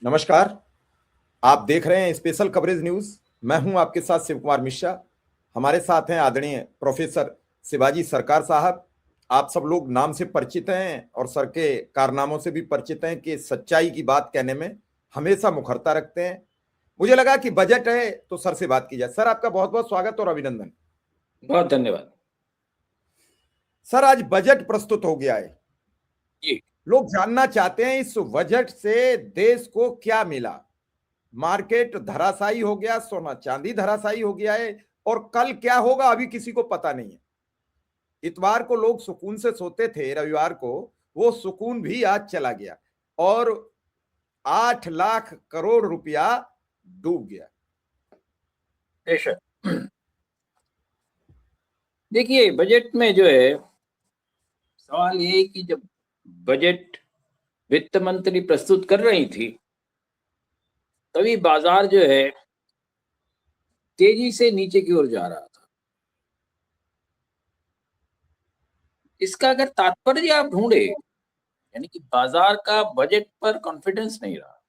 नमस्कार। आप देख रहे हैं स्पेशल कवरेज न्यूज। मैं हूं आपके साथ शिव कुमार मिश्रा। हमारे साथ हैं आदरणीय प्रोफेसर शिवाजी सरकार साहब। आप सब लोग नाम से परिचित हैं और सर के कारनामों से भी परिचित हैं कि सच्चाई की बात कहने में हमेशा मुखरता रखते हैं। मुझे लगा कि बजट है तो सर से बात की जाए। सर, आपका बहुत बहुत स्वागत और अभिनंदन। बहुत धन्यवाद सर, आज बजट प्रस्तुत हो गया है जी। लोग जानना चाहते हैं इस बजट से देश को क्या मिला। मार्केट धराशायी हो गया, सोना चांदी धराशायी हो गया है और कल क्या होगा अभी किसी को पता नहीं है। इतवार को लोग सुकून से सोते थे, रविवार को वो सुकून भी आज चला गया और 8 लाख करोड़ रुपया डूब गया। बेशक देखिए, बजट में जो है सवाल ये है कि जब बजट वित्त मंत्री प्रस्तुत कर रही थी तभी बाजार जो है तेजी से नीचे की ओर जा रहा था। इसका अगर तात्पर्य आप ढूंढे यानी कि बाजार का बजट पर कॉन्फिडेंस नहीं रहा।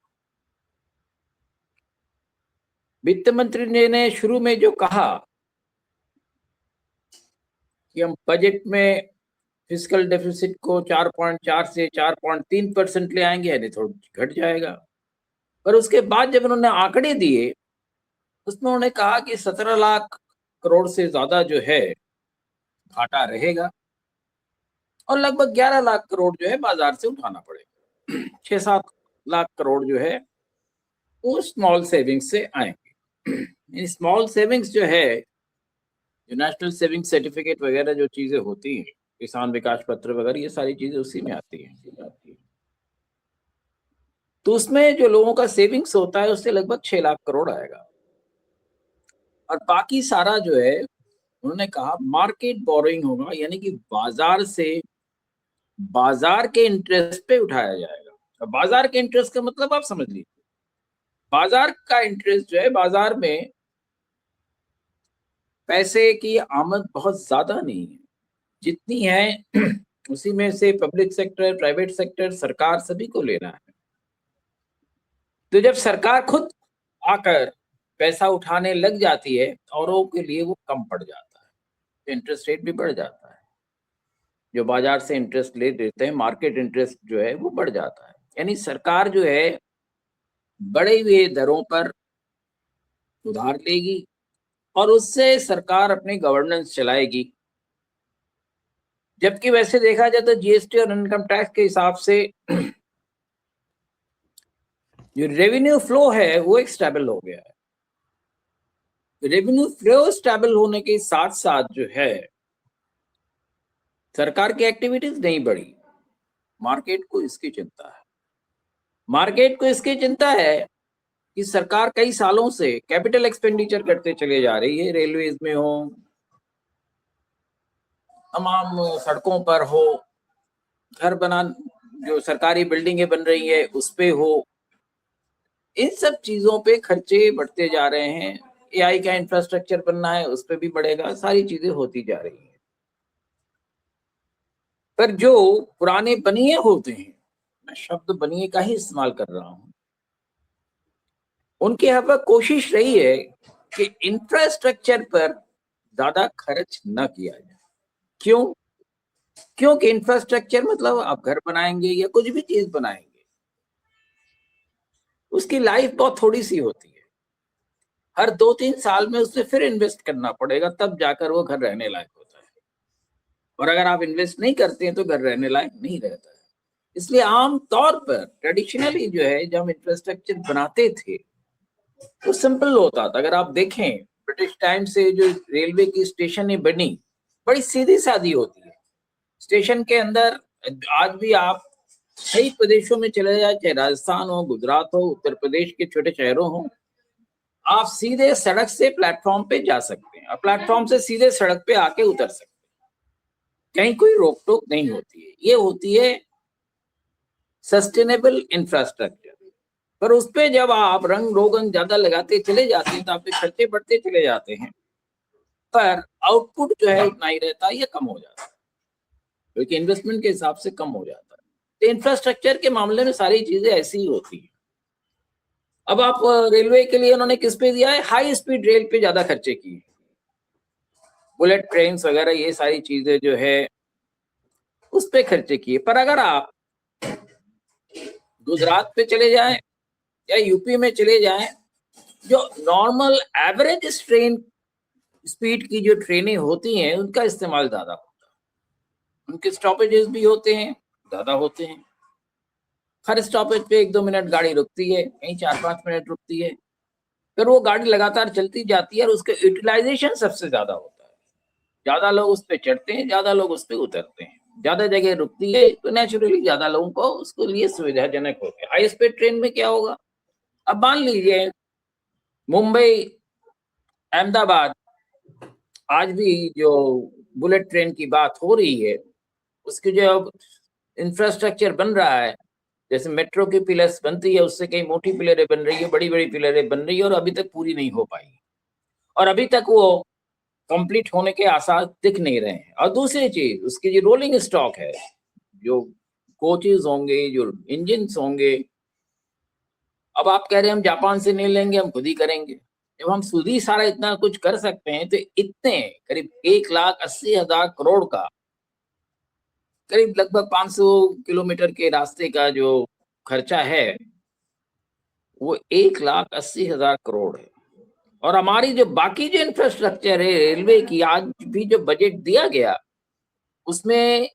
वित्त मंत्री ने शुरू में जो कहा कि हम बजट में फिस्कल डेफिसिट को 4.4 से 4.3% ले आएंगे, यानी थोड़ा घट जाएगा। पर उसके बाद जब उन्होंने आंकड़े दिए उसमें उन्होंने कहा कि 17 लाख करोड़ से ज्यादा जो है घाटा रहेगा और लगभग 11 लाख करोड़ जो है बाजार से उठाना पड़ेगा। 6-7 लाख करोड़ जो है वो स्मॉल सेविंग्स से आएंगे। स्मॉल सेविंग्स जो है, जो नेशनल सेविंग सर्टिफिकेट वगैरह जो चीजें होती हैं, किसान विकास पत्र वगैरह, ये सारी चीजें उसी में आती हैं। तो उसमें जो लोगों का सेविंग्स होता है उससे लगभग 6 लाख करोड़ आएगा और बाकी सारा जो है उन्होंने कहा मार्केट बोरोइंग होगा, यानी कि बाजार से बाजार के इंटरेस्ट पे उठाया जाएगा। अब बाजार के इंटरेस्ट का मतलब आप समझ लीजिए, बाजार का इंटरेस्ट जो है, बाजार में पैसे की आमद बहुत ज्यादा नहीं है, जितनी है उसी में से पब्लिक सेक्टर, प्राइवेट सेक्टर, सरकार सभी को लेना है। तो जब सरकार खुद आकर पैसा उठाने लग जाती है औरों के लिए वो कम पड़ जाता है, तो इंटरेस्ट रेट भी बढ़ जाता है। जो बाजार से इंटरेस्ट ले देते हैं, मार्केट इंटरेस्ट जो है वो बढ़ जाता है। यानी सरकार जो है बढ़े हुए दरों पर उधार लेगी और उससे सरकार अपनी गवर्नेंस चलाएगी। जबकि वैसे देखा जाए तो जीएसटी और इनकम टैक्स के हिसाब से जो रेवेन्यू फ्लो है वो एक स्टेबल हो गया है। रेवेन्यू फ्लो स्टेबल होने के साथ साथ जो है सरकार की एक्टिविटीज नहीं बढ़ी। मार्केट को इसकी चिंता है, मार्केट को इसकी चिंता है कि सरकार कई सालों से कैपिटल एक्सपेंडिचर करते चले जा रही है, रेलवेज में हो, तमाम सड़कों पर हो, घर बना, जो सरकारी बिल्डिंगें बन रही है उस पे हो, इन सब चीजों पे खर्चे बढ़ते जा रहे हैं। एआई का इंफ्रास्ट्रक्चर बनना है, उस पे भी बढ़ेगा, सारी चीजें होती जा रही हैं। पर जो पुराने बनिए होते हैं, मैं शब्द बनिए का ही इस्तेमाल कर रहा हूं, उनकी यहाँ पर कोशिश रही है कि इंफ्रास्ट्रक्चर पर ज्यादा खर्च न किया जाए। क्यों? क्योंकि इंफ्रास्ट्रक्चर मतलब आप घर बनाएंगे या कुछ भी चीज बनाएंगे, उसकी लाइफ बहुत थोड़ी सी होती है। हर 2-3 साल में उससे फिर इन्वेस्ट करना पड़ेगा, तब जाकर वो घर रहने लायक होता है। और अगर आप इन्वेस्ट नहीं करते हैं तो घर रहने लायक नहीं रहता है। इसलिए आम तौर पर ट्रेडिशनली जो है, जब हम इंफ्रास्ट्रक्चर बनाते थे तो सिंपल होता था। अगर आप देखें ब्रिटिश टाइम से जो रेलवे की स्टेशन बनी, बड़ी सीधी सादी होती है। स्टेशन के अंदर आज भी आप कई प्रदेशों में चले जाए, चाहे राजस्थान हो, गुजरात हो, उत्तर प्रदेश के छोटे शहरों हो, आप सीधे सड़क से प्लेटफॉर्म पे जा सकते हैं और प्लेटफॉर्म से सीधे सड़क पे आके उतर सकते हैं। कहीं कोई रोक टोक नहीं होती है। ये होती है सस्टेनेबल इंफ्रास्ट्रक्चर। पर उस पे जब आप रंग रोगन ज्यादा लगाते चले जाते हैं तो आपके खर्चे बढ़ते चले जाते हैं, पर आउटपुट जो है उतना ही रहता है या कम हो जाता है, क्योंकि इन्वेस्टमेंट के हिसाब से कम हो जाता है। तो इंफ्रास्ट्रक्चर के मामले में सारी चीजें ऐसी ही होती है। अब आप रेलवे के लिए उन्होंने किस पे दिया है, हाई स्पीड रेल पे ज्यादा खर्चे किए, बुलेट ट्रेन वगैरह ये सारी चीजें जो है उस पे खर्चे किए। पर अगर आप गुजरात पे चले जाएं या यूपी में चले जाएं, जो नॉर्मल एवरेज ट्रेन स्पीड की जो ट्रेनें होती हैं उनका इस्तेमाल ज्यादा होता है, उनके स्टॉपेजेस भी होते हैं, ज्यादा होते हैं। हर स्टॉपेज पे 1-2 मिनट गाड़ी रुकती है, कहीं 4-5 मिनट रुकती है, फिर वो गाड़ी लगातार चलती जाती है और उसका यूटिलाइजेशन सबसे ज्यादा होता है। ज्यादा लोग उस पे चढ़ते हैं, ज्यादा लोग उस पे उतरते हैं, ज्यादा जगह रुकती है तो नेचुरली ज्यादा लोगों को उसके लिए सुविधाजनक होता है। हाई स्पीड ट्रेन में क्या होगा, अब मान लीजिए मुंबई अहमदाबाद आज भी जो बुलेट ट्रेन की बात हो रही है, उसकी जो इंफ्रास्ट्रक्चर बन रहा है, जैसे मेट्रो की पिलर्स बनती है उससे कई मोटी पिलरें बन रही है, बड़ी बड़ी पिलरें बन रही है और अभी तक पूरी नहीं हो पाई और अभी तक वो कंप्लीट होने के आसार दिख नहीं रहे हैं। और दूसरी चीज उसकी जो रोलिंग स्टॉक है, जो कोचेज होंगे, जो इंजिन होंगे, अब आप कह रहे हैं हम जापान से नहीं लेंगे, हम खुद ही करेंगे। जब हम खुद ही सारा इतना कुछ कर सकते हैं तो इतने करीब 1,80,000 करोड़ का, करीब लगभग 500 किलोमीटर के रास्ते का जो खर्चा है वो 1,80,000 करोड़ है। और हमारी जो बाकी जो इंफ्रास्ट्रक्चर है रेलवे की, आज भी जो बजट दिया गया उसमें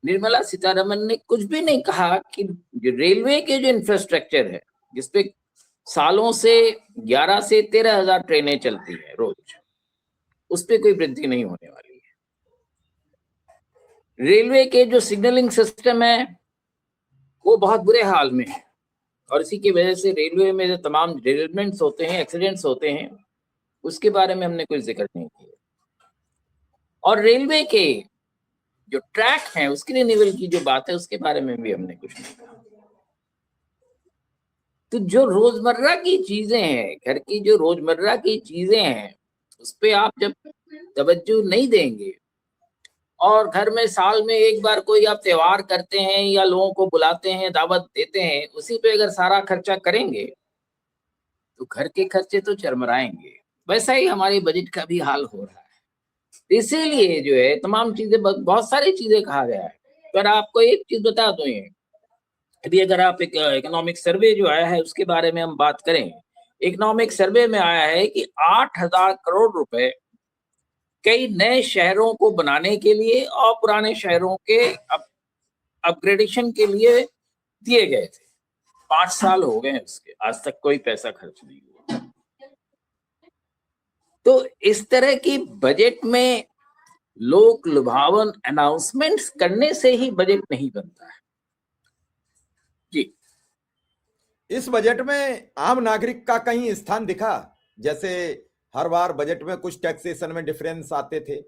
निर्मला सीतारमन ने कुछ भी नहीं कहा कि जो रेलवे के जो इंफ्रास्ट्रक्चर है जिसपे सालों से 11 से 13,000 ट्रेनें चलती है रोज, उस पर कोई वृद्धि नहीं होने वाली है। रेलवे के जो सिग्नलिंग सिस्टम है वो बहुत बुरे हाल में है और इसी की वजह से रेलवे में जो तमाम डिरेलमेंट्स होते हैं, एक्सीडेंट्स होते हैं, उसके बारे में हमने कोई जिक्र नहीं किया। और रेलवे के जो ट्रैक है उसके रिन्यूअल की जो बात है उसके बारे में भी हमने कुछ नहीं कहा। तो जो रोजमर्रा की चीजें हैं, घर की जो रोजमर्रा की चीजें हैं, उस पे आप जब तवज्जो नहीं देंगे और घर में साल में एक बार कोई आप त्योहार करते हैं या लोगों को बुलाते हैं, दावत देते हैं, उसी पे अगर सारा खर्चा करेंगे तो घर के खर्चे तो चरमराएंगे। वैसा ही हमारे बजट का भी हाल हो रहा है। इसीलिए जो है तमाम चीजें, बहुत सारी चीजें कहा गया है। पर आपको एक चीज बता दो, ये अभी अगर आप एक इकोनॉमिक सर्वे जो आया है उसके बारे में हम बात करें, इकोनॉमिक सर्वे में आया है कि 8,000 करोड़ रुपए कई नए शहरों को बनाने के लिए और पुराने शहरों के अपग्रेडेशन के लिए दिए गए थे। 5 साल हो गए उसके, आज तक कोई पैसा खर्च नहीं हुआ। तो इस तरह की बजट में लोक लुभावन अनाउंसमेंट्स करने से ही बजट नहीं बनता है। जी, इस बजट में आम नागरिक का कहीं स्थान दिखा? जैसे हर बार बजट में कुछ टैक्सेशन में डिफरेंस आते थे,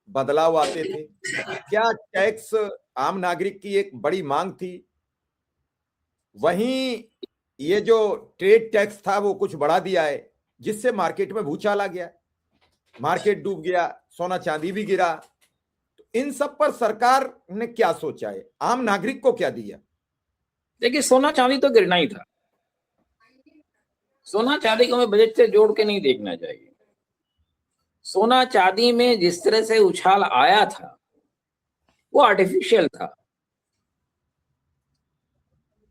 बदलाव आते थे, क्या टैक्स आम नागरिक की एक बड़ी मांग थी? वहीं ये जो ट्रेड टैक्स था वो कुछ बढ़ा दिया है जिससे मार्केट में भूचाल आ गया, मार्केट डूब गया, सोना चांदी भी गिरा। तो इन सब पर सरकार ने क्या सोचा है, आम नागरिक को क्या दिया? देखिए सोना चांदी तो गिरना ही था, सोना चांदी को हमें बजट से जोड़ के नहीं देखना चाहिए। सोना चांदी में जिस तरह से उछाल आया था वो आर्टिफिशियल था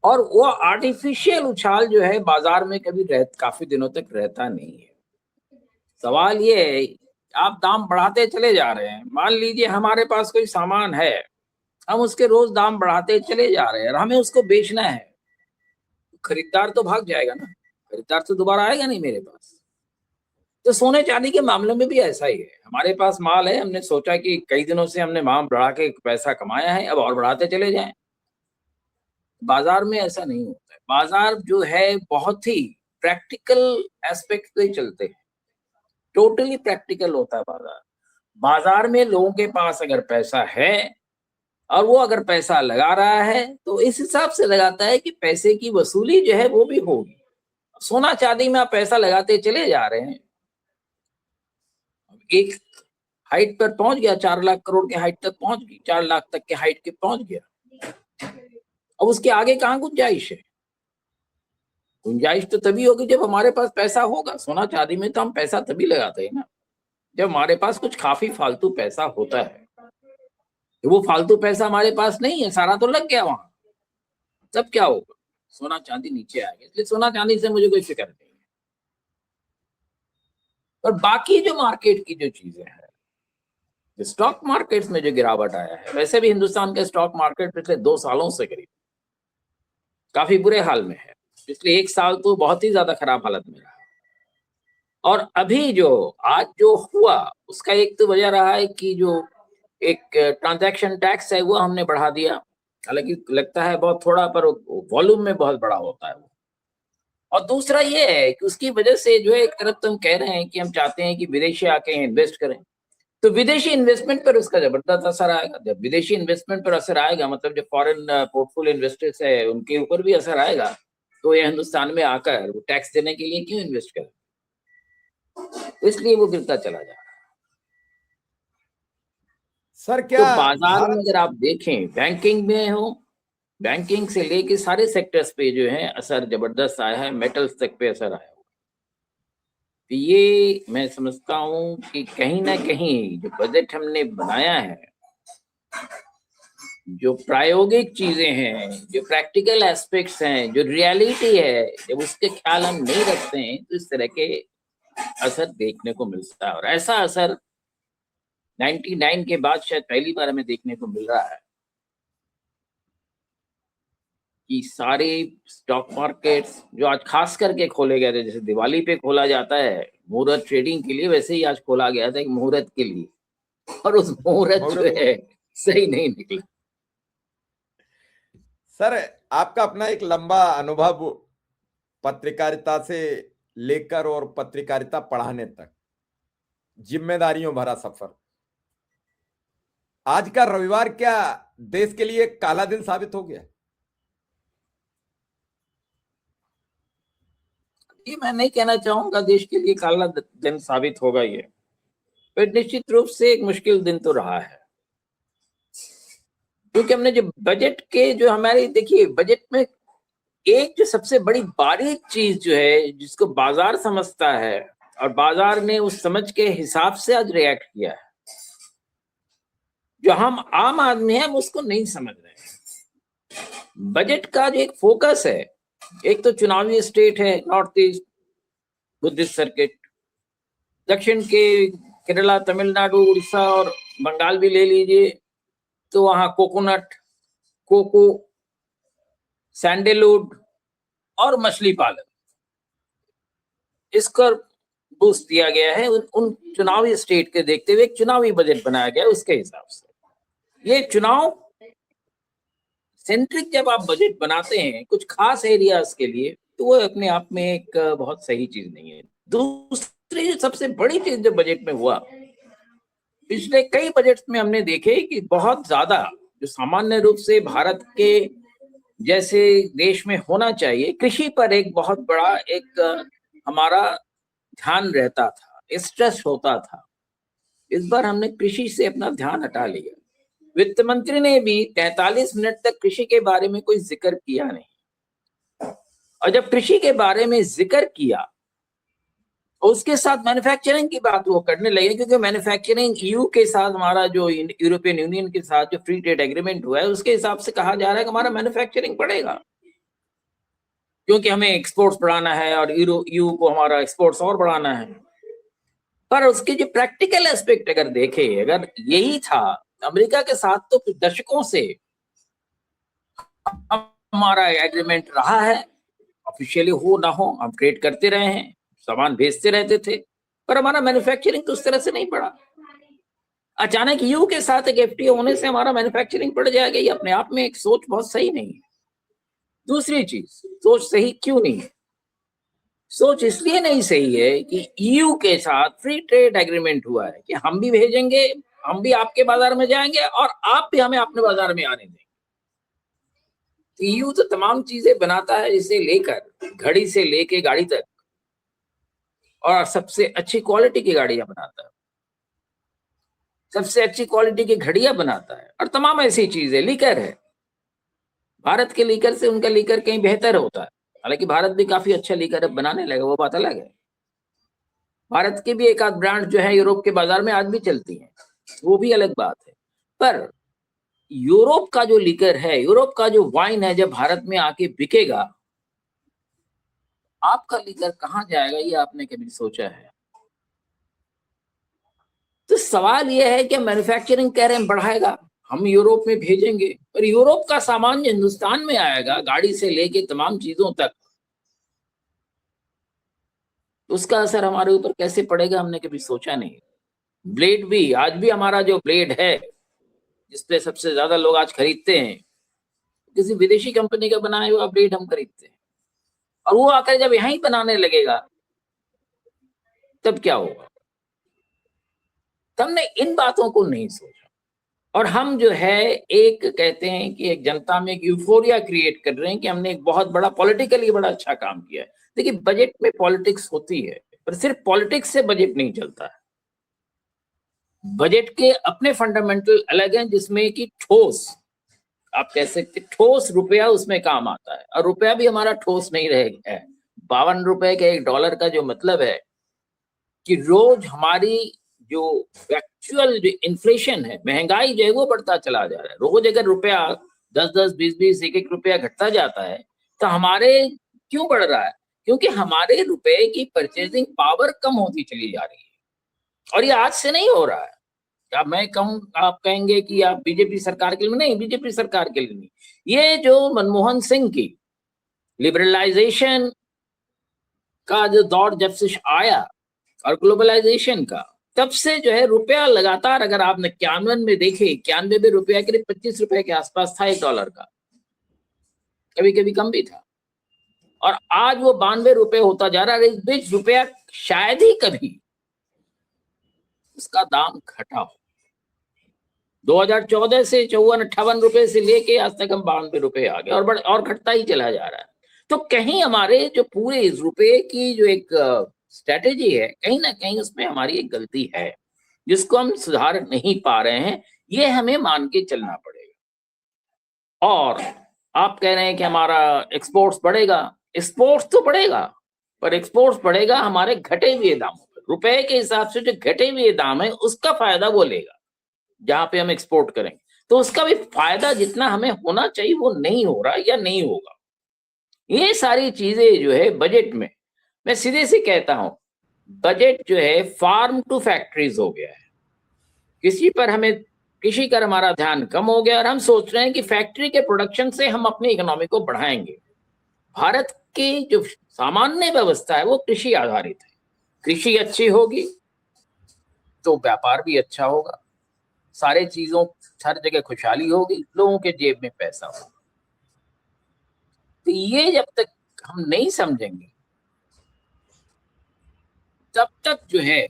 और वो आर्टिफिशियल उछाल जो है बाजार में कभी काफी दिनों तक रहता नहीं है। सवाल ये है, आप दाम बढ़ाते चले जा रहे हैं। मान लीजिए हमारे पास कोई सामान है, हम उसके रोज दाम बढ़ाते चले जा रहे हैं और हमें उसको बेचना है, खरीदार तो भाग जाएगा ना, खरीदार तो दोबारा आएगा नहीं मेरे पास। तो सोने चांदी के मामले में भी ऐसा ही है। हमारे पास माल है, हमने सोचा कि कई दिनों से हमने माल बढ़ा के पैसा कमाया है, अब और बढ़ाते चले जाएं। बाजार में ऐसा नहीं होता है। बाजार जो है बहुत ही प्रैक्टिकल एस्पेक्ट पे चलते हैं, टोटली प्रैक्टिकल होता है बाजार। बाजार में लोगों के पास अगर पैसा है और वो अगर पैसा लगा रहा है तो इस हिसाब से लगाता है कि पैसे की वसूली जो है वो भी होगी। सोना चांदी में आप पैसा लगाते चले जा रहे हैं, एक हाइट पर पहुंच गया, 4 लाख करोड़ के हाइट तक पहुंच गई, 4 लाख तक के हाइट के पहुंच गया, अब उसके आगे कहां गुंजाइश है? गुंजाइश तो तभी होगी जब हमारे पास पैसा होगा। सोना चांदी में तो हम पैसा तभी लगाते हैं ना जब हमारे पास कुछ काफी फालतू पैसा होता है। तो वो फालतू पैसा हमारे पास नहीं है, सारा तो लग गया वहां, तब क्या होगा? सोना चांदी नीचे आएगा। इसलिए सोना चांदी से मुझे कोई फिक्र नहीं है। और बाकी जो मार्केट की जो चीजें हैं, स्टॉक मार्केट्स में जो गिरावट आया है, वैसे भी हिंदुस्तान के स्टॉक मार्केट पिछले 2 सालों से करीब काफी बुरे हाल में है। पिछले 1 साल तो बहुत ही ज्यादा खराब हालत में रहा। और अभी जो आज जो हुआ उसका एक तो वजह रहा है कि जो एक ट्रांजैक्शन टैक्स है वो हमने बढ़ा दिया। हालांकि लगता है बहुत थोड़ा, पर वॉल्यूम में बहुत बड़ा होता है वो। और दूसरा ये है कि उसकी वजह से जो है, एक तरफ तो हम कह रहे हैं कि हम चाहते हैं कि विदेशी आके इन्वेस्ट करें, तो विदेशी इन्वेस्टमेंट पर उसका जबरदस्त असर आएगा। जब विदेशी इन्वेस्टमेंट पर असर आएगा, मतलब जो फॉरेन पोर्टफोलियो इन्वेस्टर्स है उनके ऊपर भी असर आएगा, तो ये हिंदुस्तान में आकर वो टैक्स देने के लिए क्यों इन्वेस्ट करें? इसलिए वो गिरता चला जा रहा है। सर तो क्या बाजार में भारत अगर आप देखें, बैंकिंग में हो, बैंकिंग से लेके सारे सेक्टर्स पे जो है असर जबरदस्त आया है, मेटल्स तक पे असर आया। तो ये मैं समझता हूँ कि कहीं ना कहीं जो बजट हमने बनाया है, जो प्रायोगिक चीजें हैं, जो प्रैक्टिकल एस्पेक्ट्स हैं, जो रियलिटी है, जब उसके ख्याल हम नहीं रखते हैं तो इस तरह के असर देखने को मिलता है। और ऐसा असर 99 के बाद शायद पहली बार हमें देखने को मिल रहा है कि सारे स्टॉक मार्केट्स जो आज खास करके खोले गए थे, जैसे दिवाली पे खोला जाता है मुहूर्त ट्रेडिंग के लिए, वैसे ही आज खोला गया था एक मुहूर्त के लिए, और उस मुहूर्त जो मुहूर्त है सही नहीं निकला। सर आपका अपना एक लंबा अनुभव पत्रकारिता से लेकर और पत्रकारिता पढ़ाने तक, जिम्मेदारियों भरा सफर, आज का रविवार क्या देश के लिए काला दिन साबित हो गया? ये मैं नहीं कहना चाहूंगा देश के लिए काला दिन साबित होगा ये, पर निश्चित रूप से एक मुश्किल दिन तो रहा है। क्योंकि हमने जो बजट के जो हमारे, देखिए बजट में एक जो सबसे बड़ी बारीक चीज जो है जिसको बाजार समझता है, और बाजार ने उस समझ के हिसाब से आज रिएक्ट किया है, जो हम आम आदमी हैं हम उसको नहीं समझ रहे हैं। बजट का जो एक फोकस है, एक तो चुनावी स्टेट है नॉर्थ ईस्ट बुद्धिस्ट सर्किट, दक्षिण के केरला, तमिलनाडु, उड़ीसा और बंगाल भी ले लीजिए, तो वहां कोकोनट, कोको, सैंडलवुड और मछली पालन, इसका बूस्ट दिया गया है। उन चुनावी स्टेट के देखते हुए एक चुनावी बजट बनाया गया उसके हिसाब से। ये चुनाव सेंट्रिक जब आप बजट बनाते हैं कुछ खास एरियाज के लिए, तो वो अपने आप में एक बहुत सही चीज नहीं है। दूसरी सबसे बड़ी चीज जो बजट में हुआ, पिछले कई बजट में हमने देखे कि बहुत ज्यादा जो सामान्य रूप से भारत के जैसे देश में होना चाहिए, कृषि पर एक बहुत बड़ा एक हमारा ध्यान रहता था, स्ट्रेस होता था। इस बार हमने कृषि से अपना ध्यान हटा लिया। वित्त मंत्री ने भी 43 मिनट तक कृषि के बारे में कोई जिक्र किया नहीं, और जब कृषि के बारे में जिक्र किया उसके साथ मैन्युफैक्चरिंग की बात वो करने लगे, क्योंकि मैन्युफैक्चरिंग ईयू के साथ हमारा जो यूरोपियन यूनियन के साथ जो फ्री ट्रेड एग्रीमेंट हुआ है उसके हिसाब से कहा जा रहा है कि हमारा मैन्युफैक्चरिंग बढ़ेगा, क्योंकि हमें एक्सपोर्ट्स बढ़ाना है और ईयू को हमारा एक्सपोर्ट्स और बढ़ाना है। पर उसके जो प्रैक्टिकल एस्पेक्ट अगर देखें, अगर यही था, अमेरिका के साथ तो दशकों से हमारा एग्रीमेंट रहा है, ऑफिशियली हो ना हो हम ट्रेड करते रहे हैं, सामान भेजते रहते थे, पर हमारा मैन्युफैक्चरिंग तो उस तरह से नहीं बढ़ा। अचानक यू के साथ एक एफटीए होने से हमारा मैन्युफैक्चरिंग बढ़ जाएगा, ये अपने आप में एक सोच बहुत सही नहीं है। दूसरी चीज, सोच सही क्यों नहीं है? सोच इसलिए नहीं सही है कि ईयू के साथ फ्री ट्रेड एग्रीमेंट हुआ है कि हम भी भेजेंगे, हम भी आपके बाजार में जाएंगे और आप भी हमें अपने बाजार में आने देंगे। ईयू तो तमाम चीजें बनाता है, जिसे लेकर घड़ी से लेके गाड़ी तक, और सबसे अच्छी क्वालिटी की गाड़ियां बनाता है, सबसे अच्छी क्वालिटी की घड़ियां बनाता है, और तमाम ऐसी चीजें। लीकर है, भारत के लीकर से उनका लीकर कहीं बेहतर होता है। हालांकि भारत भी काफी अच्छा लीकर अब बनाने लगा, वो बात अलग है। भारत के भी एक आध ब्रांड जो है यूरोप के बाजार में आज भी चलती हैं, वो भी अलग बात है। पर यूरोप का जो लीकर है, यूरोप का जो वाइन है, जब भारत में आके बिकेगा, आपका लीकर कहाँ जाएगा, ये आपने कभी सोचा है? तो सवाल यह है कि मैन्युफैक्चरिंग कह रहे हैं बढ़ाएगा, हम यूरोप में भेजेंगे, और यूरोप का सामान जो हिंदुस्तान में आएगा, गाड़ी से लेके तमाम चीजों तक, उसका असर हमारे ऊपर कैसे पड़ेगा, हमने कभी सोचा नहीं। ब्लेड भी, आज भी हमारा जो ब्लेड है जिसपे सबसे ज्यादा लोग आज खरीदते हैं, किसी विदेशी कंपनी का बनाया हुआ ब्लेड हम खरीदते हैं, और वो आकर जब यहीं बनाने लगेगा तब क्या होगा? तो हमने इन बातों को नहीं सोचा, और हम जो है एक कहते हैं कि एक जनता में एक यूफोरिया क्रिएट कर रहे हैं कि हमने एक बहुत बड़ा पॉलिटिकली बड़ा अच्छा काम किया है। देखिए, बजट में पॉलिटिक्स होती है, पर सिर्फ पॉलिटिक्स से बजट नहीं चलता है। बजट के अपने फंडामेंटल अलग हैं, जिसमें कि ठोस, आप कह सकते ठोस रुपया उसमें काम आता है, और रुपया भी हमारा ठोस नहीं रहेगा। 52 रुपए के $1 का जो मतलब है कि रोज हमारी जो एक्चुअल जो इन्फ्लेशन है, महंगाई जो है वो बढ़ता चला जा रहा है। रोज अगर रुपया 10-10, 20-20, 1-1 रुपया घटता जाता है, तो हमारे क्यों बढ़ रहा है? क्योंकि हमारे रुपए की परचेजिंग पावर कम होती चली जा रही है, और ये आज से नहीं हो रहा है। अब मैं कहूँ, आप कहेंगे कि आप बीजेपी सरकार के लिए, नहीं, बीजेपी सरकार के लिए नहीं, ये जो मनमोहन सिंह की लिबरलाइजेशन का जो दौर जब से आया और ग्लोबलाइजेशन का, तब से जो है रुपया लगातार, अगर आपने 91 में देखे, 91 में रुपया करीब 25 रुपए के आसपास था $1 का, कभी कभी कम भी था, और आज वो 92 रुपए होता जा रहा है। इस बीच रुपया शायद ही कभी उसका दाम घटा हो। 2014 से 54-58 रुपए से लेके आज तक हम 92 रुपए आ गए, और घटता ही चला जा रहा है। तो कहीं हमारे जो पूरे इस रुपए की जो एक स्ट्रेटेजी है, कहीं ना कहीं उसमें हमारी एक गलती है, जिसको हम सुधार नहीं पा रहे हैं। ये हमें मान के चलना पड़ेगा। और आप कह रहे हैं कि हमारा एक्सपोर्ट्स बढ़ेगा, एक्सपोर्ट्स तो बढ़ेगा, पर एक्सपोर्ट्स बढ़ेगा हमारे घटे हुए दामों पर। रुपए के हिसाब से जो घटे हुए दाम है, उसका फायदा वो लेगा जहां पे हम एक्सपोर्ट करेंगे, तो उसका भी फायदा जितना हमें होना चाहिए वो नहीं हो रहा या नहीं होगा। ये सारी चीजें जो है बजट में, मैं सीधे से कहता हूं, बजट जो है फार्म टू फैक्ट्रीज हो गया है। कृषि पर हमारा ध्यान कम हो गया, और हम सोच रहे हैं कि फैक्ट्री के प्रोडक्शन से हम अपनी इकोनॉमी को बढ़ाएंगे। भारत की जो सामान्य व्यवस्था है वो कृषि आधारित है। कृषि अच्छी होगी तो व्यापार भी अच्छा होगा, सारे चीजों, हर जगह खुशहाली होगी, लोगों के जेब में पैसा होगा। तो ये जब तक हम नहीं समझेंगे, तब तक जो है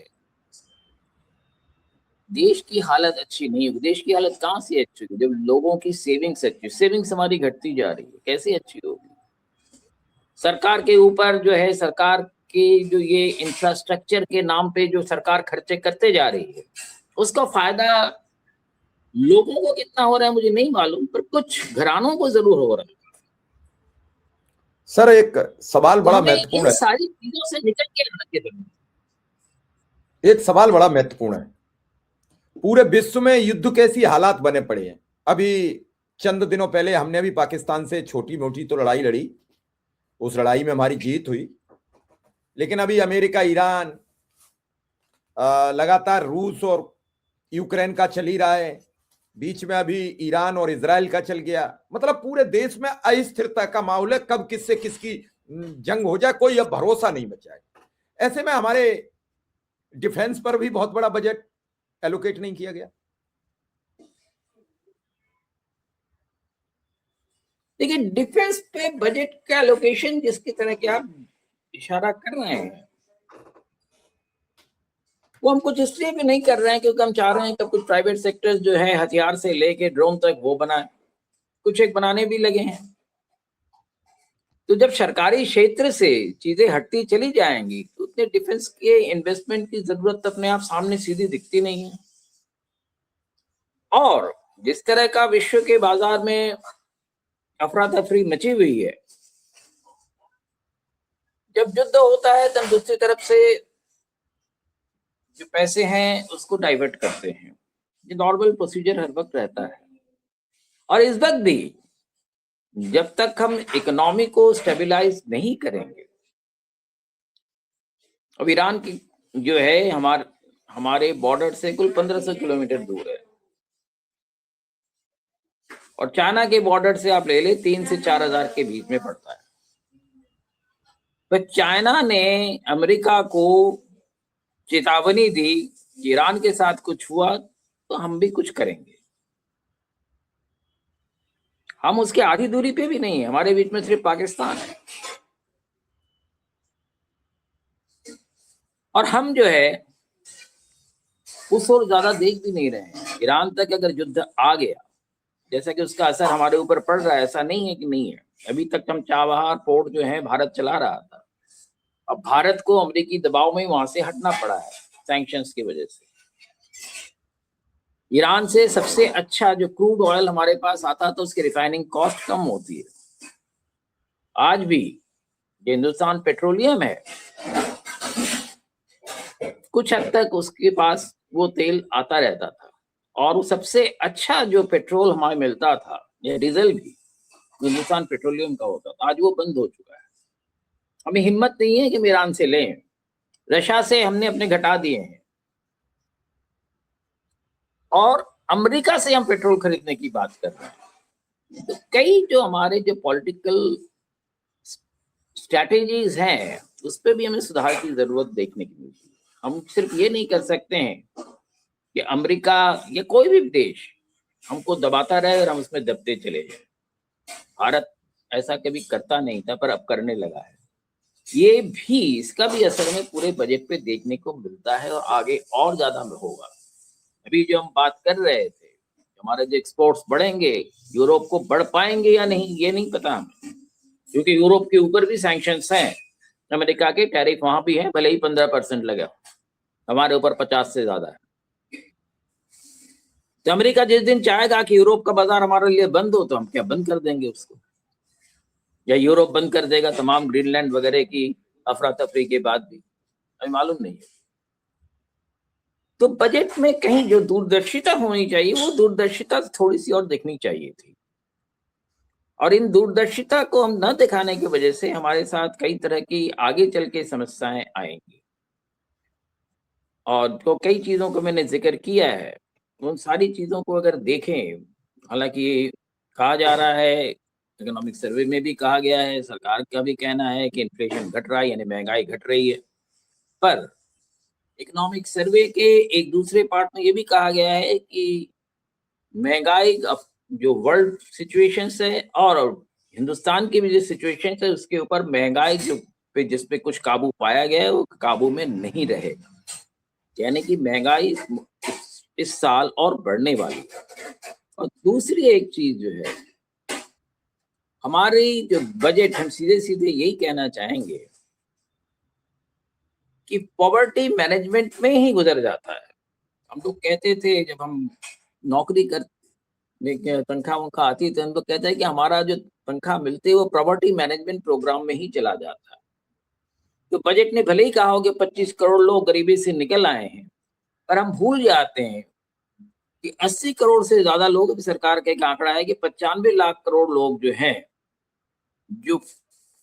देश की हालत अच्छी नहीं होगी। देश की हालत कहां से अच्छी होगी जब लोगों की सेविंग्स अच्छी, सेविंग्स हमारी घटती जा रही है, कैसे अच्छी होगी? सरकार के ऊपर जो है, सरकार के जो ये इंफ्रास्ट्रक्चर के नाम पे जो सरकार खर्चे करते जा रही है, उसका फायदा लोगों को कितना हो रहा है मुझे नहीं मालूम, पर कुछ घरानों को जरूर हो रहा है। सर, एक सवाल तो बड़ा हमें महत्वपूर्ण इन है। सारी चीजों से निकल के आना चाहिए। एक सवाल बड़ा महत्वपूर्ण है। पूरे विश्व में युद्ध कैसी हालात बने पड़े हैं। अभी चंद दिनों पहले हमने भी पाकिस्तान से छोटी मोटी तो लड़ाई लड़ी, उस लड़ाई में हमारी जीत हुई, लेकिन अभी अमेरिका, ईरान, लगातार रूस और यूक्रेन का चल ही रहा है, बीच में अभी ईरान और इजराइल का चल गया। मतलब पूरे देश में अस्थिरता का माहौल है, कब किससे किसकी जंग हो जाए कोई अब भरोसा नहीं बचा है। ऐसे में हमारे डिफेंस पर भी बहुत बड़ा बजट एलोकेट नहीं किया गया। देखिए, डिफेंस पे बजट का एलोकेशन जिसकी तरह के आप इशारा कर रहे हैं, वो हम कुछ इसलिए भी नहीं कर रहे हैं क्योंकि हम चाह रहे हैं कि कुछ प्राइवेट सेक्टर जो है हथियार से लेके ड्रोन तक वो बनाए, कुछ एक बनाने भी लगे हैं। तो जब सरकारी क्षेत्र से चीजें हटती चली जाएंगी तो उतने डिफेंस के इन्वेस्टमेंट की जरूरत अपने आप सामने सीधी दिखती नहीं है। और जिस तरह का विश्व के बाजार में अफरा तफरी मची हुई है, जब युद्ध होता है तब दूसरी तरफ से जो पैसे हैं उसको डाइवर्ट करते हैं। ये नॉर्मल प्रोसीजर हर वक्त रहता है। और इस वक्त भी जब तक हम इकोनॉमी को स्टेबलाइज नहीं करेंगे, अब ईरान की जो है हमारे बॉर्डर से कुल 1500 किलोमीटर दूर है, और चाइना के बॉर्डर से आप ले ले 3 से 4000 के बीच में पड़ता है। तो चाइना ने अमेरिका को चेतावनी दी कि ईरान के साथ कुछ हुआ तो हम भी कुछ करेंगे। हम उसके आधी दूरी पे भी नहीं है, हमारे बीच में सिर्फ पाकिस्तान है। और हम जो है उस ओर ज्यादा देख भी नहीं रहे हैं। ईरान तक अगर युद्ध आ गया, जैसा कि उसका असर हमारे ऊपर पड़ रहा है, ऐसा नहीं है कि नहीं है। अभी तक हम चाबहार पोर्ट जो है भारत चला रहा था, अब भारत को अमेरिकी दबाव में वहां से हटना पड़ा है सैंक्शंस की वजह से। ईरान से सबसे अच्छा जो क्रूड ऑयल हमारे पास आता तो उसकी रिफाइनिंग कॉस्ट कम होती है। आज भी जो हिंदुस्तान पेट्रोलियम है, कुछ हद तक उसके पास वो तेल आता रहता था, और वो सबसे अच्छा जो पेट्रोल हमें मिलता था या डीजल भी हिंदुस्तान पेट्रोलियम का होता था। आज वो बंद हो चुका है। हमें हिम्मत नहीं है कि हम ईरान से लें। रशिया से हमने अपने घटा दिए हैं, और अमेरिका से हम पेट्रोल खरीदने की बात कर रहे हैं। तो कई जो हमारे जो पॉलिटिकल स्ट्रैटेजीज हैं उस पर भी हमें सुधार की जरूरत देखने की मिलती है। हम सिर्फ ये नहीं कर सकते हैं कि अमेरिका या कोई भी देश हमको दबाता रहे और हम उसमें दबते चले जाए। भारत ऐसा कभी करता नहीं था, पर अब करने लगा है। ये भी, इसका भी असर में पूरे बजट पे देखने को मिलता है, और आगे और ज्यादा होगा। अभी जो हम बात कर रहे थे, हमारे जो एक्सपोर्ट्स बढ़ेंगे, यूरोप को बढ़ पाएंगे या नहीं ये नहीं पता हमें, क्योंकि यूरोप के ऊपर भी सैंक्शंस हैं। अमेरिका के टैरिफ वहां भी है, भले ही 15% लगा, हमारे ऊपर 50 से ज्यादा है। तो अमेरिका जिस दिन चाहेगा कि यूरोप का बाजार हमारे लिए बंद हो, तो हम क्या बंद कर देंगे उसको, या यूरोप बंद कर देगा तमाम ग्रीनलैंड वगैरह की अफरा तफरी के बाद भी, हमें मालूम नहीं है। तो बजट में कहीं जो दूरदर्शिता होनी चाहिए, वो दूरदर्शिता थोड़ी सी और देखनी चाहिए थी। और इन दूरदर्शिता को हम न दिखाने की वजह से हमारे साथ कई तरह की आगे चल के समस्याएं आएंगी। और तो कई चीजों को मैंने जिक्र किया है, उन सारी चीजों को अगर देखें, हालांकि कहा जा रहा है, इकोनॉमिक सर्वे में भी कहा गया है, सरकार का भी कहना है कि इन्फ्लेशन घट रहा है, यानी महंगाई घट रही है। पर इकोनॉमिक सर्वे के एक दूसरे पार्ट में ये भी कहा गया है कि महंगाई जो वर्ल्ड सिचुएशन है और हिंदुस्तान की भी जो सिचुएशन है, उसके ऊपर महंगाई जो पे जिस पे कुछ काबू पाया गया है वो काबू में नहीं रहेगा। यानी कि महंगाई इस साल और बढ़ने वाली है। और दूसरी एक चीज जो है, हमारी जो बजट, हम सीधे सीधे यही कहना चाहेंगे कि पॉवर्टी मैनेजमेंट में ही गुजर जाता है। हम लोग कहते थे जब हम नौकरी कर तनख्वाह वनख्वाह आती है तो हम लोग कहते हैं कि हमारा जो तनख्वाह मिलती है वो पॉवर्टी मैनेजमेंट प्रोग्राम में ही चला जाता है। तो बजट ने भले ही कहा हो कि 25 करोड़ लोग गरीबी से निकल आए हैं, पर हम भूल जाते हैं कि 80 करोड़ से ज्यादा लोग, अभी सरकार का एक आंकड़ा है कि 95 लाख करोड़ लोग जो हैं, जो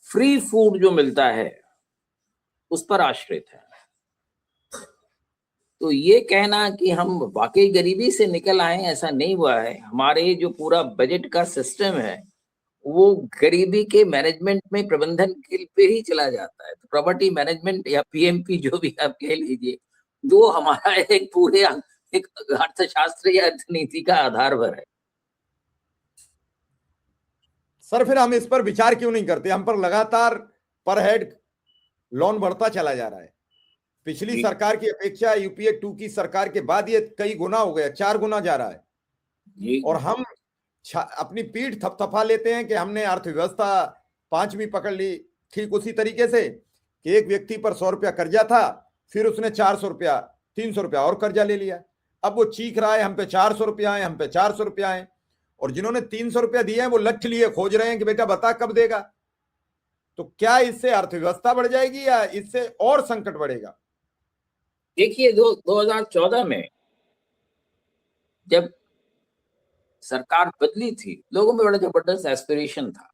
फ्री फूड जो मिलता है उस पर आश्रित है। तो ये कहना कि हम वाकई गरीबी से निकल आए, ऐसा नहीं हुआ है। हमारे जो पूरा बजट का सिस्टम है वो गरीबी के मैनेजमेंट में, प्रबंधन के पे ही चला जाता है। तो प्रॉपर्टी मैनेजमेंट या पीएमपी जो भी आप कह लीजिए, वो हमारा एक पूरे एक अर्थशास्त्र या अर्थनीति का आधार है। सर फिर हम इस पर विचार क्यों नहीं करते? हम पर लगातार पर हेड लोन बढ़ता चला जा रहा है। पिछली सरकार की अपेक्षा यूपीए 2 की सरकार के बाद ये कई गुना हो गया, 4 गुना जा रहा है। और हम अपनी पीठ थपथपा लेते हैं कि हमने अर्थव्यवस्था 5वीं पकड़ ली। ठीक उसी तरीके से कि एक व्यक्ति पर 100 रुपया कर्जा था, फिर उसने 400 रुपया 300 रुपया और कर्जा ले लिया। अब वो चीख रहा है हम पे 400 रुपया आए, हम पे 400 रुपया आए, और जिन्होंने 300 रुपया दिया है वो लठ लिए खोज रहे हैं कि बेटा बता कब देगा। तो क्या इससे अर्थव्यवस्था बढ़ जाएगी या इससे और संकट बढ़ेगा? देखिए 2014 में जब सरकार बदली थी, लोगों में बड़ा जबरदस्त एस्पिरेशन था,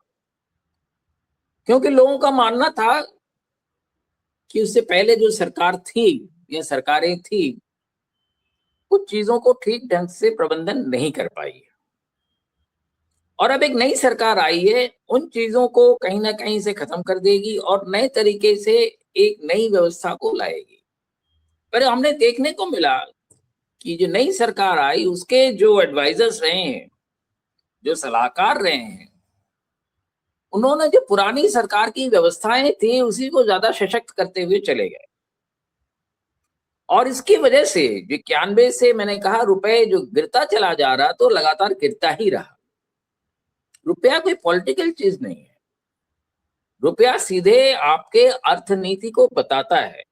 क्योंकि लोगों का मानना था कि उससे पहले जो सरकार थी या सरकारें थी, कुछ चीजों को ठीक ढंग से प्रबंधन नहीं कर पाई है, और अब एक नई सरकार आई है, उन चीजों को कहीं ना कहीं से खत्म कर देगी और नए तरीके से एक नई व्यवस्था को लाएगी। पर हमने देखने को मिला कि जो नई सरकार आई, उसके जो एडवाइजर्स रहे हैं, जो सलाहकार रहे हैं, उन्होंने जो पुरानी सरकार की व्यवस्थाएं थी उसी को ज्यादा सशक्त करते हुए चले गए, और इसकी वजह से जो 91 से मैंने कहा रुपए जो गिरता चला जा रहा, तो लगातार गिरता ही रहा। रुपया कोई पॉलिटिकल चीज नहीं है, रुपया सीधे आपके अर्थनीति को बताता है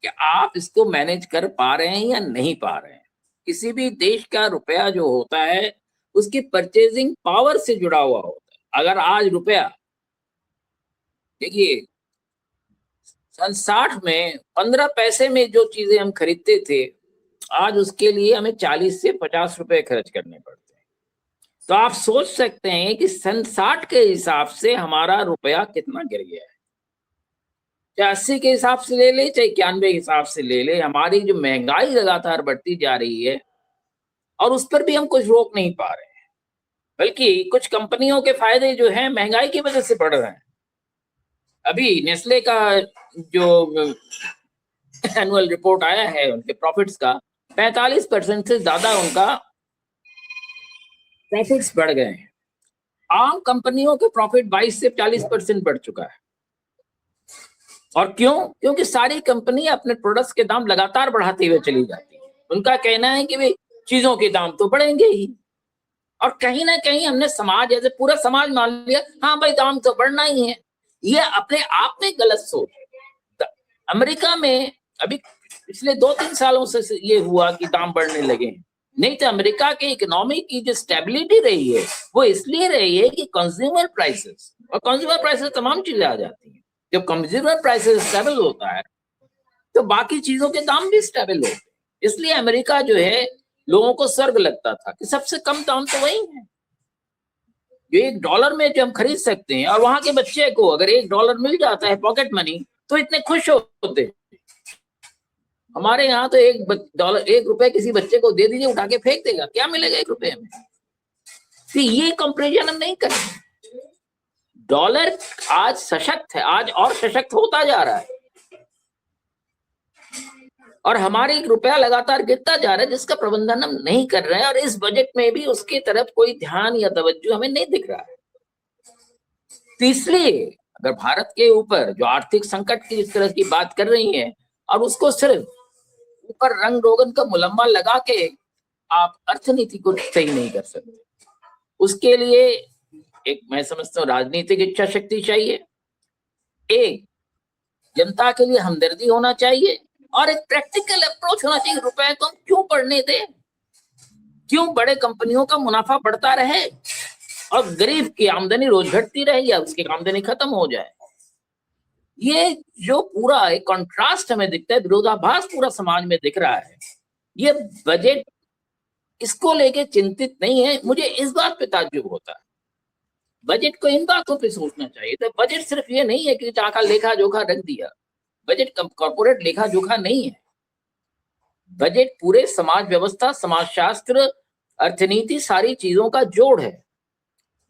कि आप इसको मैनेज कर पा रहे हैं या नहीं पा रहे हैं। किसी भी देश का रुपया जो होता है उसकी परचेजिंग पावर से जुड़ा हुआ होता है। अगर आज रुपया, देखिए सन 60 में 15 पैसे में जो चीजें हम खरीदते थे, आज उसके लिए हमें 40 से 50 रुपए खर्च करने पड़ते हैं। तो आप सोच सकते हैं कि सन 60 के हिसाब से हमारा रुपया कितना गिर गया है। चाहे 80 के हिसाब से ले ले, चाहे 91 के हिसाब से ले ले, हमारी जो महंगाई लगातार बढ़ती जा रही है और उस पर भी हम कुछ रोक नहीं पा रहे हैं, बल्कि कुछ कंपनियों के फायदे जो हैं महंगाई की वजह से बढ़ रहे हैं। अभी नेस्ले का जो एनुअल रिपोर्ट आया है उनके प्रॉफिट्स का, 45% से ज्यादा उनका प्रॉफिट्स बढ़ गए हैं। आम कंपनियों के प्रॉफिट 22 से 40% बढ़ चुका है। और क्यों? क्योंकि सारी कंपनी अपने प्रोडक्ट्स के दाम लगातार बढ़ाते हुए चली जाती है। उनका कहना है कि भाई चीजों के दाम तो बढ़ेंगे ही, और कहीं ना कहीं हमने समाज, जैसे पूरा समाज मान लिया हाँ भाई दाम तो बढ़ना ही है। ये अपने आप में गलत सोच है। अमेरिका में अभी पिछले 2-3 सालों से ये हुआ कि दाम बढ़ने लगे हैं, नहीं तो अमेरिका के इकोनॉमी की जो स्टेबिलिटी रही है वो इसलिए रही है कि कंज्यूमर प्राइसेस, और कंज्यूमर प्राइसेस तमाम चीजें आ जाती हैं। जब कंज्यूमर प्राइसेस स्टेबल होता है तो बाकी चीजों के दाम भी स्टेबल होते हैं। इसलिए अमेरिका जो है लोगों को स्वर्ग लगता था कि सबसे कम दाम तो वही है, जो $1 में जो हम खरीद सकते हैं। और वहां के बच्चे को अगर $1 मिल जाता है पॉकेट मनी तो इतने खुश होते हैं। हमारे यहाँ तो $1 किसी बच्चे को दे दीजिए, उठा के फेंक देगा, क्या मिलेगा $1 में। तो ये कंपेरिजन हम नहीं करेंगे। डॉलर आज सशक्त है, आज और सशक्त होता जा रहा है, और हमारे रुपया लगातार गिरता जा रहा है जिसका प्रबंधन हम नहीं कर रहे हैं, और इस बजट में भी उसकी तरफ कोई ध्यान या तवज्जो हमें नहीं दिख रहा है। तो इसलिए अगर भारत के ऊपर जो आर्थिक संकट की इस तरह की बात कर रही है, और उसको सिर्फ ऊपर रंग रोगन का मुलम्मा लगा के आप अर्थनीति को सही नहीं कर सकते। उसके लिए एक, मैं समझता हूँ, राजनीतिक इच्छा शक्ति चाहिए, एक जनता के लिए हमदर्दी होना चाहिए, और एक प्रैक्टिकल अप्रोच होना चाहिए। रुपए को हम क्यों बढ़ने दें, क्यों बड़े कंपनियों का मुनाफा बढ़ता रहे और गरीब की आमदनी रोज घटती रहे या उसकी आमदनी खत्म हो जाए। ये जो पूरा एक कॉन्ट्रास्ट हमें दिखता है, विरोधाभास पूरा समाज में दिख रहा है। ये बजट इसको लेके चिंतित नहीं है। मुझे इस बात पे ताज्जुब होता है, बजट को इन बातों पे सोचना चाहिए। तो बजट सिर्फ ये नहीं है कि चाका लेखा जोखा रख दिया, बजट कॉर्पोरेट लेखा जोखा नहीं है। बजट पूरे समाज व्यवस्था, समाजशास्त्र, अर्थनीति, सारी चीजों का जोड़ है।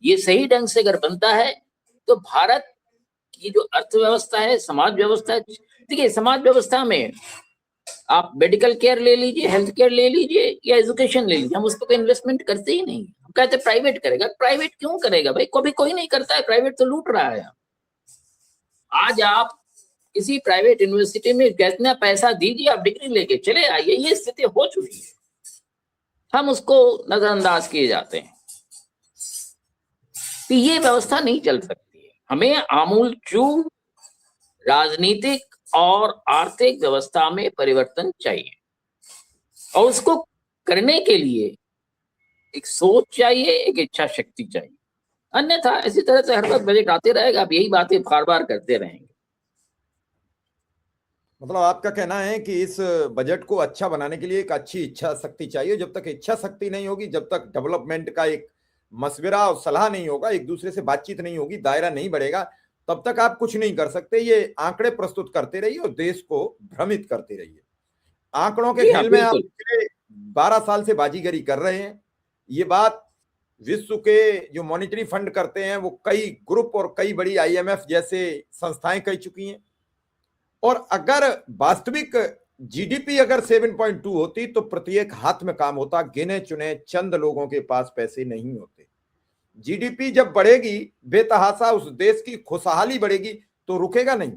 ये सही ढंग से अगर बनता है तो भारत की जो अर्थव्यवस्था है, समाज व्यवस्था है, देखिए समाज व्यवस्था में आप मेडिकल केयर ले लीजिए, हेल्थ केयर ले लीजिए या एजुकेशन ले लीजिए, हम उस पर कोई इन्वेस्टमेंट करते ही नहीं। हम कहते प्राइवेट करेगा। प्राइवेट क्यों करेगा भाई? कभी कोई नहीं करता है, प्राइवेट तो लूट रहा है। आज आप किसी प्राइवेट यूनिवर्सिटी में कितना पैसा दीजिए, आप डिग्री लेके चले आइए, ये स्थिति हो चुकी है। हम उसको नजरअंदाज किए जाते हैं। तो ये व्यवस्था नहीं चल सकती है। हमें आमूलचूल राजनीतिक और आर्थिक व्यवस्था में परिवर्तन चाहिए, और उसको करने के लिए एक सोच चाहिए, एक इच्छा शक्ति चाहिए। अन्यथा इसी तरह से हर वक्त बजट आते रहेगा, आप यही बातें बार बार करते रहेंगे। मतलब आपका कहना है कि इस बजट को अच्छा बनाने के लिए एक अच्छी इच्छा शक्ति चाहिए। जब तक इच्छा शक्ति नहीं होगी, जब तक डेवलपमेंट का एक मशविरा और सलाह नहीं होगा, एक दूसरे से बातचीत नहीं होगी, दायरा नहीं बढ़ेगा, तब तक आप कुछ नहीं कर सकते। ये आंकड़े प्रस्तुत करते रहिए और देश को भ्रमित करते रहिए। आंकड़ों के खेल में आप 12 साल से बाजीगरी कर रहे हैं। ये बात विश्व के जो मॉनिटरी फंड करते हैं वो कई ग्रुप और कई बड़ी IMF जैसे संस्थाएं कह चुकी हैं। और अगर वास्तविक GDP अगर 7.2 होती तो प्रत्येक हाथ में काम होता, गिने चुने चंद लोगों के पास पैसे नहीं होते। GDP जब बढ़ेगी बेतहाशा, उस देश की खुशहाली बढ़ेगी तो रुकेगा नहीं।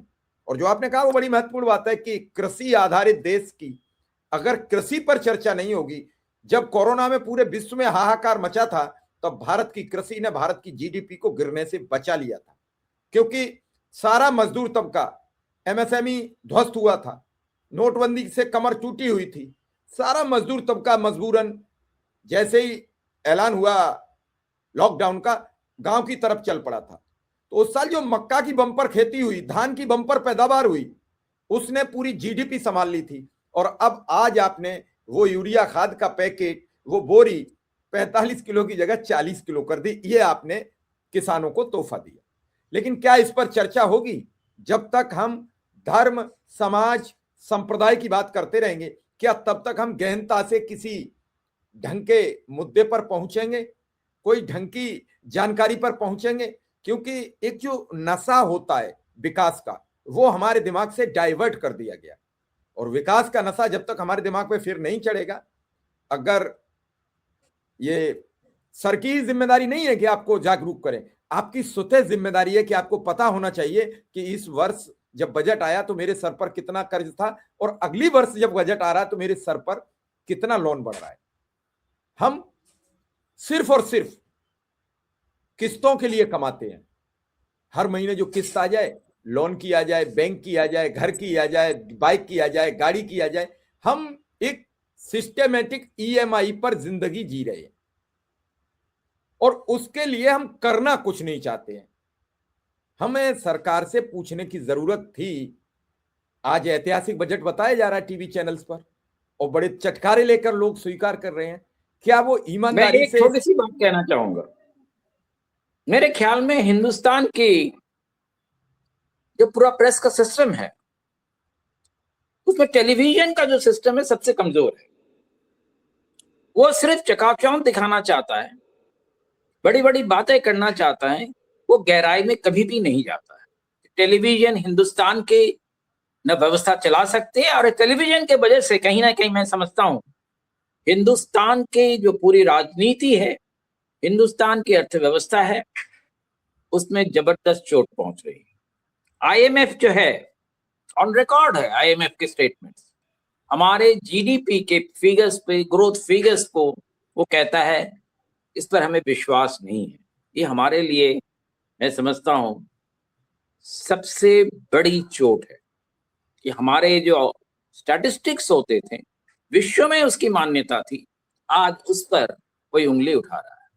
और जो आपने कहा वो बड़ी महत्वपूर्ण बात है कि कृषि आधारित देश की अगर कृषि पर चर्चा नहीं होगी, जब कोरोना में पूरे विश्व में हाहाकार मचा था तब भारत की कृषि ने भारत की GDP को गिरने से बचा लिया था, क्योंकि सारा मजदूर तबका MSME ध्वस्त हुआ था, नोटबंदी से कमर टूटी हुई थी, सारा मजदूर तबका मजबूरन जैसे ही ऐलान हुआ लॉकडाउन का गांव की तरफ चल पड़ा था। तो उस साल जो मक्का की बंपर खेती हुई, धान की बंपर पैदावार हुई, उसने पूरी GDP संभाल ली थी। और अब आज आपने वो यूरिया खाद का पैकेट, वो बोरी 45 किलो की जगह 40 किलो कर दी। ये आपने किसानों को तोहफा दिया। लेकिन क्या इस पर चर्चा होगी? जब तक हम धर्म, समाज, संप्रदाय की बात करते रहेंगे, क्या तब तक हम गहनता से किसी ढंग के मुद्दे पर पहुंचेंगे, कोई ढंग की जानकारी पर पहुंचेंगे? क्योंकि एक जो नशा होता है विकास का, वो हमारे दिमाग से डाइवर्ट कर दिया गया। और विकास का नशा जब तक हमारे दिमाग में फिर नहीं चढ़ेगा, अगर ये सर की जिम्मेदारी नहीं है कि आपको जागरूक करें, आपकी स्वतः जिम्मेदारी है कि आपको पता होना चाहिए कि इस वर्ष जब बजट आया तो मेरे सर पर कितना कर्ज था और अगली वर्ष जब बजट आ रहा है तो मेरे सर पर कितना लोन बढ़ रहा है। हम सिर्फ और सिर्फ किस्तों के लिए कमाते हैं। हर महीने जो किस्त आ जाए, लोन की आ जाए, बैंक की आ जाए, घर की आ जाए, बाइक की आ जाए, गाड़ी की आ जाए, हम एक सिस्टेमेटिक EMI पर जिंदगी जी रहे हैं और उसके लिए हम करना कुछ नहीं चाहते हैं। हमें सरकार से पूछने की जरूरत थी। आज ऐतिहासिक बजट बताया जा रहा है टीवी चैनल्स पर और बड़े चटकारे लेकर लोग स्वीकार कर रहे हैं। क्या वो ईमानदारी से? मैं छोटी सी बात कहना चाहूंगा। मेरे ख्याल में हिंदुस्तान की जो पूरा प्रेस का सिस्टम है, उसमें टेलीविजन का जो सिस्टम है सबसे कमजोर है। वो सिर्फ चकाचौंध दिखाना चाहता है, बड़ी बड़ी बातें करना चाहता है, वो गहराई में कभी भी नहीं जाता है। टेलीविजन हिंदुस्तान के न व्यवस्था चला सकते हैं और टेलीविजन के वजह से कहीं ना कहीं मैं समझता हूं हिंदुस्तान की जो पूरी राजनीति है, हिंदुस्तान की अर्थव्यवस्था है, उसमें जबरदस्त चोट पहुंच रही है। IMF जो है, ऑन रिकॉर्ड है IMF के स्टेटमेंट्स, हमारे GDP के फिगर्स पे, ग्रोथ फिगर्स को वो कहता है इस पर हमें विश्वास नहीं है। ये हमारे लिए मैं समझता हूं सबसे बड़ी चोट है कि हमारे जो स्टैटिस्टिक्स होते थे, विश्व में उसकी मान्यता थी, आज उस पर कोई उंगली उठा रहा है।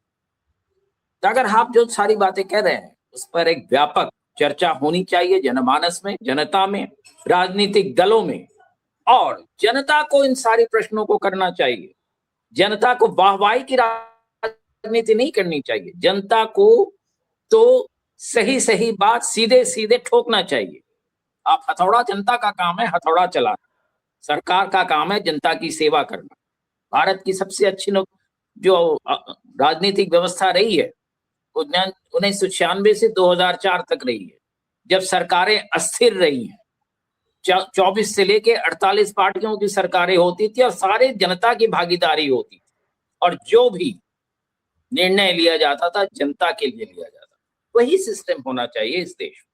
तो अगर आप जो सारी बातें कह रहे हैं उस पर एक व्यापक चर्चा होनी चाहिए जनमानस में, जनता में, राजनीतिक दलों में, और जनता को इन सारी प्रश्नों को करना चाहिए। जनता को वाहवाही की राजनीति नहीं करनी चाहिए, जनता को तो सही सही बात सीधे सीधे ठोकना चाहिए। आप हथौड़ा, जनता का काम है हथौड़ा चलाना, सरकार का काम है जनता की सेवा करना। भारत की सबसे अच्छी जो राजनीतिक व्यवस्था रही है 1996 से 2004 तक रही है, जब सरकारें अस्थिर रही हैं। 24 से लेके 48 पार्टियों की सरकारें होती थी और सारे जनता की भागीदारी होती थी और जो भी निर्णय लिया जाता था जनता के लिए लिया जाता था। वही सिस्टम होना चाहिए इस देश में।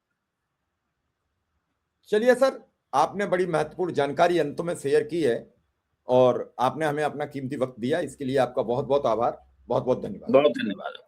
चलिए सर, आपने बड़ी महत्वपूर्ण जानकारी अंत में शेयर की है और आपने हमें अपना कीमती वक्त दिया, इसके लिए आपका बहुत बहुत आभार, बहुत बहुत धन्यवाद। बहुत धन्यवाद।